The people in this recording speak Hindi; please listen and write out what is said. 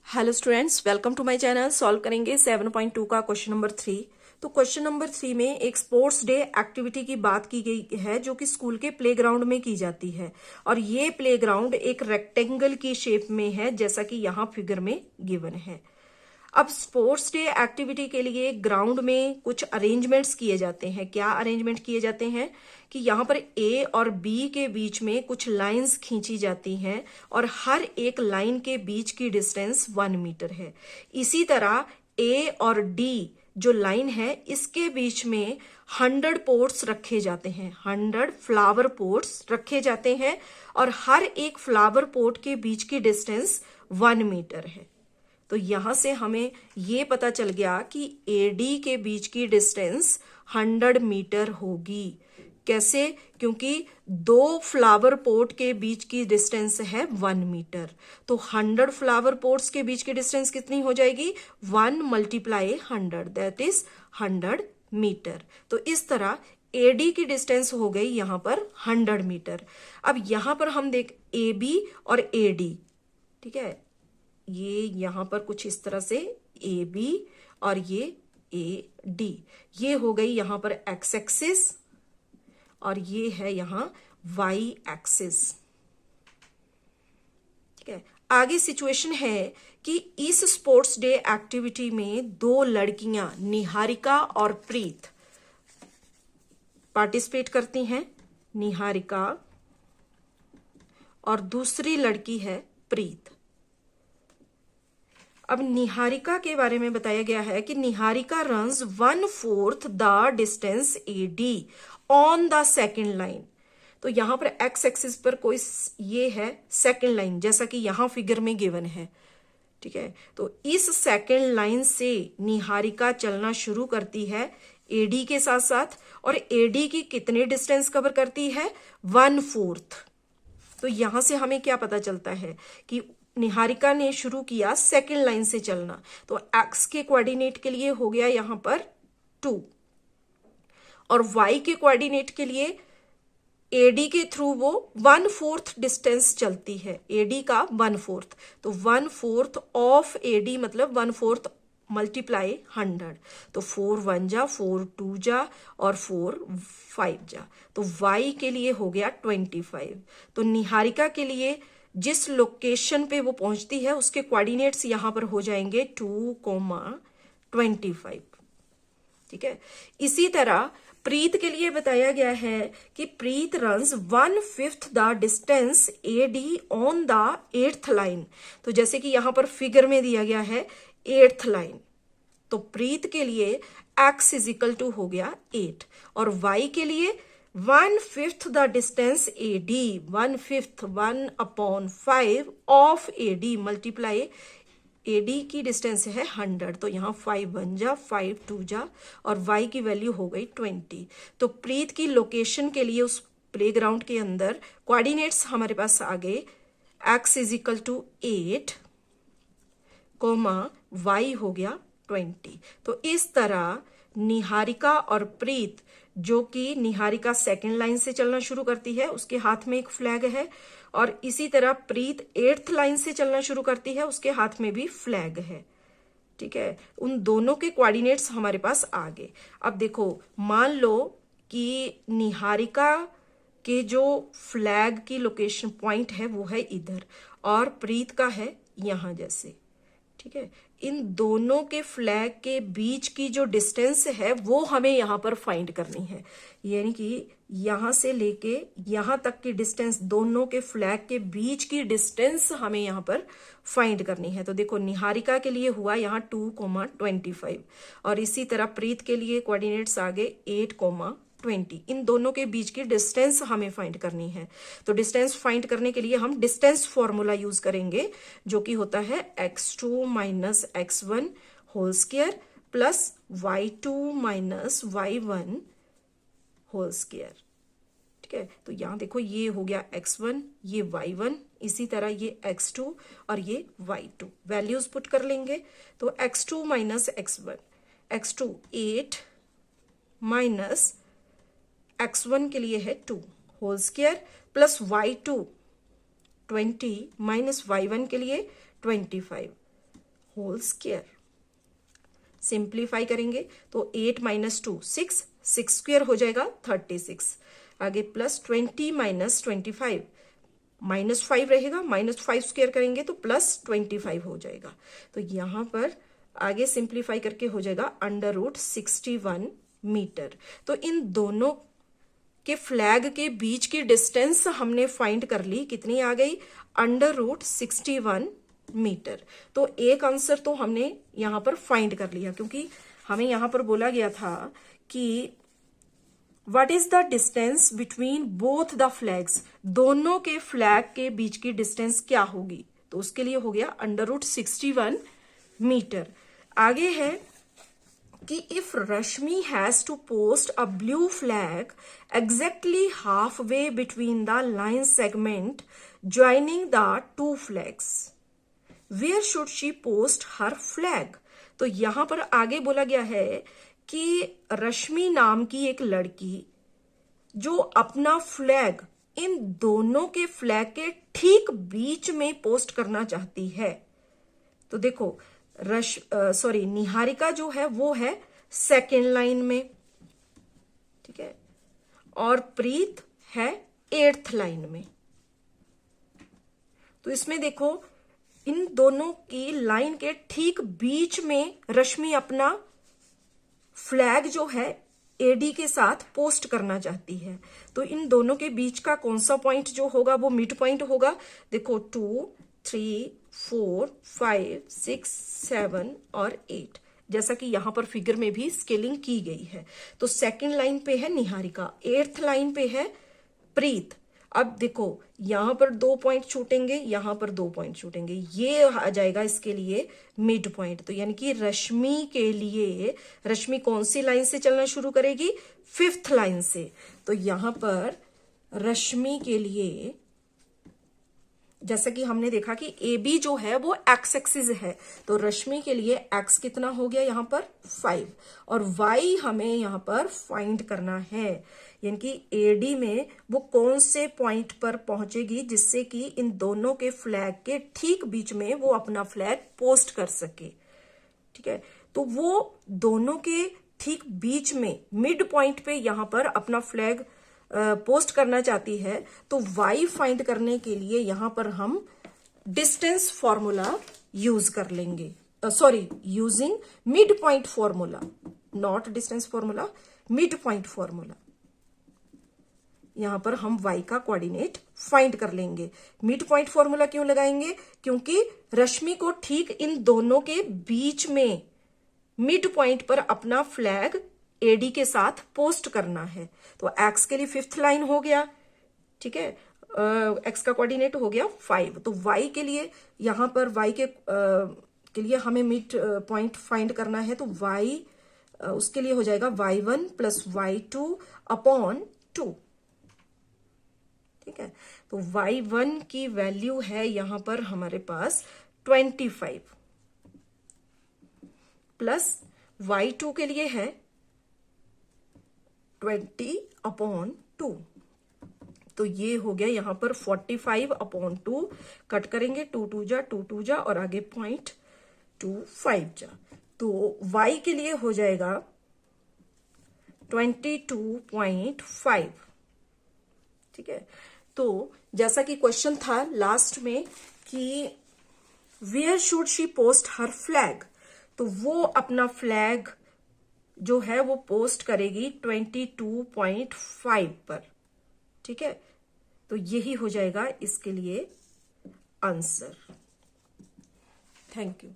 Hello students, welcome to my channel. Solve करेंगे 7.2 का क्वेश्चन नंबर 3। तो क्वेश्चन नंबर 3 में एक स्पोर्ट्स डे एक्टिविटी की बात की गई है जो कि स्कूल के प्लेग्राउंड में की जाती है, और ये प्लेग्राउंड एक रेक्टेंगल की शेप में है जैसा कि यहाँ फिगर में गिवन है। अब स्पोर्ट्स डे एक्टिविटी के लिए ग्राउंड में कुछ अरेंजमेंट्स किए जाते हैं। क्या अरेंजमेंट किए जाते हैं कि यहाँ पर ए और बी के बीच में कुछ लाइंस खींची जाती हैं और हर एक लाइन के बीच की डिस्टेंस 1 मीटर है। इसी तरह ए और डी जो लाइन है इसके बीच में 100 पोट्स रखे जाते हैं, 100 फ्लावर पोट्स रखे जाते हैं और हर एक फ्लावर पोट के बीच की डिस्टेंस 1 मीटर है। तो यहां से हमें ये पता चल गया कि एडी के बीच की डिस्टेंस 100 मीटर होगी। कैसे? क्योंकि दो फ्लावर पोट के बीच की डिस्टेंस है 1 मीटर, तो 100 फ्लावर पोट्स के बीच की डिस्टेंस कितनी हो जाएगी? 1 मल्टीप्लाई 100, दैट इज 100 मीटर। तो इस तरह एडी की डिस्टेंस हो गई यहां पर 100 मीटर। अब यहां पर हम देख ए बी और ए डी, ठीक है, ये यहां पर कुछ इस तरह से ए बी और ये ए डी, ये हो गई यहां पर एक्स एक्सिस और ये है यहां वाई एक्सिस। ठीक है, आगे सिचुएशन है कि इस स्पोर्ट्स डे एक्टिविटी में दो लड़कियां निहारिका और प्रीत पार्टिसिपेट करती हैं। निहारिका और दूसरी लड़की है प्रीत। अब निहारिका के बारे में बताया गया है कि Niharika runs 1/4 the distance AD on the second line. तो यहां पर एक्स एक्सिस पर कोई ये है सेकेंड लाइन जैसा कि यहां फिगर में गिवन है। ठीक है, तो इस सेकेंड लाइन से निहारिका चलना शुरू करती है एडी के साथ साथ, और एडी की कितने डिस्टेंस कवर करती है? 1/4। तो यहां से हमें क्या पता चलता है कि निहारिका ने शुरू किया सेकेंड लाइन से चलना, तो एक्स के कोऑर्डिनेट के लिए हो गया यहां पर 2 और वाई के कोऑर्डिनेट के लिए एडी के थ्रू वो 1/4 डिस्टेंस चलती है, एडी का 1/4, तो 1/4 ऑफ एडी मतलब 1/4 मल्टीप्लाई 100, तो 4 1 जा, 4 2 जा और 4 5 जा, तो वाई के लिए हो गया 25। तो निहारिका के लिए जिस लोकेशन पे वो पहुंचती है उसके कोऑर्डिनेट्स यहां पर हो जाएंगे 2,25। ठीक है, इसी तरह प्रीत के लिए बताया गया है कि Preet runs 1/5 the distance AD on the 8th line. तो जैसे कि यहां पर फिगर में दिया गया है 8th लाइन, तो प्रीत के लिए x इज इक्वल टू हो गया 8 और y के लिए 1/5 the distance AD, 1/5 1/5 of AD multiply AD की डिस्टेंस है 100, तो यहाँ 5 1 जा, 5 2 जा और y की वैल्यू हो गई 20। तो प्रीत की लोकेशन के लिए उस प्लेग्राउंड के अंदर कोऑर्डिनेट्स हमारे पास आ गए x is equal to 8 comma y हो गया 20। तो इस तरह निहारिका और प्रीत, जो कि निहारिका सेकेंड लाइन से चलना शुरू करती है उसके हाथ में एक फ्लैग है, और इसी तरह प्रीत 8th लाइन से चलना शुरू करती है उसके हाथ में भी फ्लैग है। ठीक है, उन दोनों के कोऑर्डिनेट्स हमारे पास आ गए। अब देखो, मान लो कि निहारिका के जो फ्लैग की लोकेशन पॉइंट है वो है इधर और प्रीत का है यहां जैसे। ठीक है, इन दोनों के फ्लैग के बीच की जो डिस्टेंस है वो हमें यहां पर फाइंड करनी है, यानी कि यहां से लेके यहां तक की डिस्टेंस, दोनों के फ्लैग के बीच की डिस्टेंस हमें यहां पर फाइंड करनी है। तो देखो, निहारिका के लिए हुआ यहां 2,25 और इसी तरह प्रीत के लिए कोऑर्डिनेट्स आ गए 8,20। इन दोनों के बीच की डिस्टेंस हमें फाइंड करनी है। तो डिस्टेंस फाइंड करने के लिए हम डिस्टेंस फॉर्मूला यूज करेंगे, जो कि होता है x2 minus x1 whole square plus y2 minus y1 whole square. ठीक है, तो यहां देखो ये हो गया x1, ये y1, इसी तरह ये x2 और ये y2। वैल्यूज पुट कर लेंगे, तो x2 minus x1, x2 8 minus x1 के लिए है 2 whole square plus y2 20 minus y1 के लिए 25 होल स्क्वायर। सिंप्लीफाई करेंगे तो 8 माइनस 2 6, 6 स्क्वायर हो जाएगा 36। आगे प्लस 20 माइनस 25, माइनस 5 रहेगा, माइनस 5 स्क्वायर करेंगे तो प्लस 25 हो जाएगा। तो यहां पर आगे सिंप्लीफाई करके हो जाएगा अंडर रूट 61 मीटर। तो इन दोनों के फ्लैग के बीच की डिस्टेंस हमने फाइंड कर ली, कितनी आ गई, अंडर रूट 61 मीटर। तो एक आंसर तो हमने यहां पर फाइंड कर लिया, क्योंकि हमें यहां पर बोला गया था कि what is the distance between both the flags, दोनों के फ्लैग के बीच की डिस्टेंस क्या होगी, तो उसके लिए हो गया अंडर रूट 61 मीटर। आगे है कि if Rashmi has to post a blue flag exactly half way between the line segment joining the two flags, where should she post her flag. तो यहां पर आगे बोला गया है कि रश्मि नाम की एक लड़की जो अपना फ्लैग इन दोनों के फ्लैग के ठीक बीच में पोस्ट करना चाहती है। तो देखो निहारिका जो है वो है सेकेंड लाइन में, ठीक है, और प्रीत है 8th लाइन में। तो इसमें देखो इन दोनों की लाइन के ठीक बीच में रश्मि अपना फ्लैग जो है एडी के साथ पोस्ट करना चाहती है। तो इन दोनों के बीच का कौन सा पॉइंट जो होगा वो मिड पॉइंट होगा। देखो 2, 3, 4, 5, 6, 7 और 8, जैसा कि यहां पर फिगर में भी स्केलिंग की गई है। तो सेकंड लाइन पे है निहारिका, 8th लाइन पे है प्रीत। अब देखो यहां पर 2 पॉइंट छूटेंगे, यहां पर 2 पॉइंट छूटेंगे, ये आ जाएगा इसके लिए मिड पॉइंट। तो यानी कि रश्मि के लिए, रश्मि कौन सी लाइन से चलना शुरू करेगी, 5th लाइन से। तो यहां पर रश्मि के लिए जैसा कि हमने देखा कि ए बी जो है वो एक्स एक्सिस है, तो रश्मि के लिए एक्स कितना हो गया यहां पर 5, और वाई हमें यहां पर फाइंड करना है, यानी कि एडी में वो कौन से पॉइंट पर पहुंचेगी जिससे कि इन दोनों के फ्लैग के ठीक बीच में वो अपना फ्लैग पोस्ट कर सके। ठीक है, तो वो दोनों के ठीक बीच में मिड पॉइंट पे यहां पर अपना फ्लैग पोस्ट करना चाहती है। तो y फाइंड करने के लिए यहां पर हम डिस्टेंस फॉर्मूला यूज कर लेंगे, using mid point formula, not distance formula, mid point formula. यहां पर हम y का कोऑर्डिनेट फाइंड कर लेंगे। मिड पॉइंट फॉर्मूला क्यों लगाएंगे, क्योंकि रश्मि को ठीक इन दोनों के बीच में मिड पॉइंट पर अपना फ्लैग एडी के साथ पोस्ट करना है। तो x के लिए 5th लाइन हो गया, ठीक है, x का कोऑर्डिनेट हो गया 5। तो y के लिए यहां पर y के लिए हमें मिड पॉइंट फाइंड करना है। तो y उसके लिए हो जाएगा y1 प्लस y2 अपॉन 2, ठीक है। तो y1 की वैल्यू है यहां पर हमारे पास 25 प्लस y2 के लिए है 20 अपॉन 2। तो ये हो गया यहां पर 45 अपॉन 2, कट करेंगे 2 2 जा 2 2 जा और आगे 0.25 जा। तो y के लिए हो जाएगा 22.5, ठीक है। तो जैसा कि क्वेश्चन था लास्ट में कि where should she post her flag, तो वो अपना फ्लैग जो है वो पोस्ट करेगी 22.5 पर, ठीक है। तो यही हो जाएगा इसके लिए आंसर। Thank you.